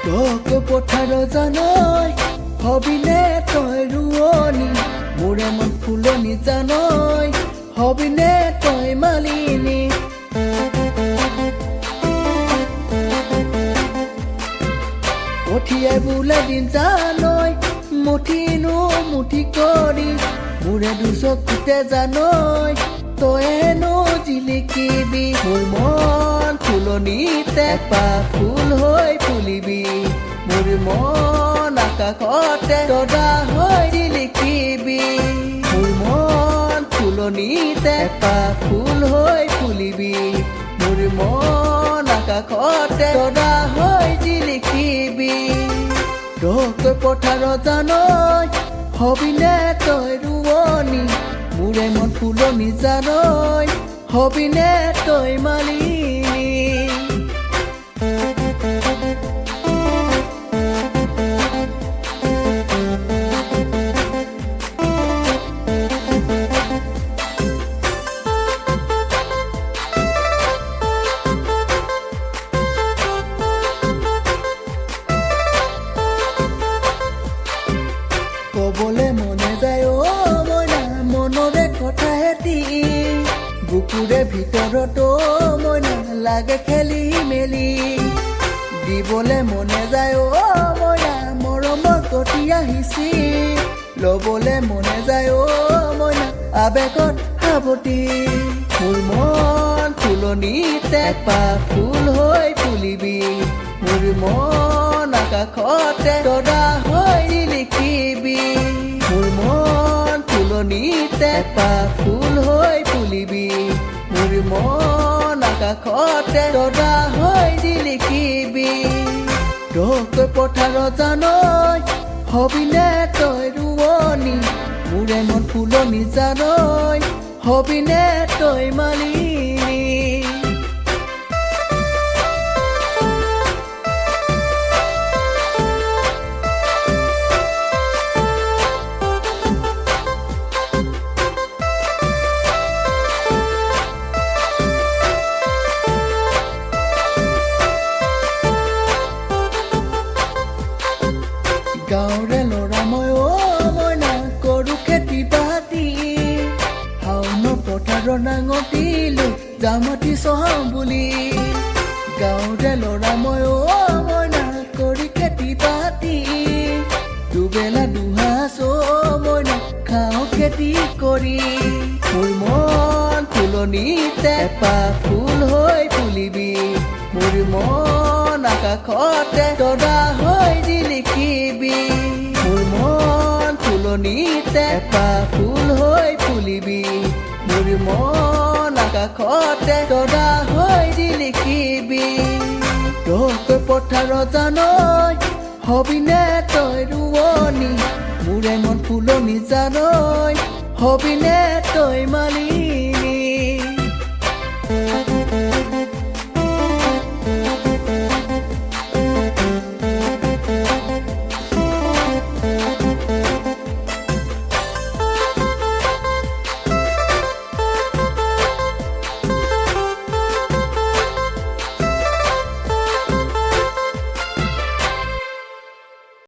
তোক পথাৰ জানৈ হবিনে তই ৰুৱনি মোৰে মন ফুলনি জানৈ হবিনে তই মালিনী কঠিয়াই বোলে দিন জানৈ মুঠিনো মুঠি কৰি মোৰে দুচকুতে জানৈ তইনো জিলিকিবি মোৰ মন ফুলনিতে এপাহ ফুল হৈ ফুলিবি মোৰ মন আকাশতে তৰা হৈ জিলিকিবি মোৰ মন ফুলনিতে এপাহ ফুল হৈ ফুলিবি মোৰ মন আকাশতে তৰা হৈ জিলিকিবি তোক পথাৰ জানৈ হবিনে তই ৰুৱনি মোৰে মন ফুলনি জানৈ হবিনে তই মালিনী কবলে মনে যায় অ মইনা মনৰে কথা হেতি বুকুৰে ভিতৰত মইনা লাগে খেলি মেলি দিবলে মনে যায় অ মইনা মৰমৰ গতি আহিছি লবলে মনে যায় অ মইনা আবেগত সাৱটি মোৰ মন ফুলনিতে এপাহ ফুল হৈ ফুলিবি মোৰ মন আকাশতে তৰা হৈ জিলিকিবি মোৰ মন ফুলনিতে এপাহ ফুল হৈ ফুলিবি মোৰ মন আকাশতে তৰা হৈ জিলিকিবি তোক পথাৰ জানৈ হবিনে তই ৰুৱনি মোৰে মন ফুলনি জানৈ হবিনে তই মালিনী গাঁৱৰে ল'ৰা মই অ মইনা কৰো খেতি বাতি শাওণ পথাৰ নাঙতিলো জামতি চহাওঁ বুলি গাঁৱৰে ল'ৰা মই অ মইনা কৰি খেতি বাতি দুবেলা দুসাঁজ অ মইনা খাওঁ খেতি কৰি মোৰ মন ফুলনিতে এপাহ ফুল হৈ ফুলিবি মোৰ মন আকাশতে তৰা হৈ জিলিকিবি মোৰ মন ফুলনিতে এপাহ ফুল হৈ ফুলিবি মোৰ মন আকাশতে তৰা হৈ জিলিকিবি তোক পথাৰ জানৈ হবিনে তই ৰুৱনি মোৰে মন ফুলনি জানৈ হবিনে তই মালিনী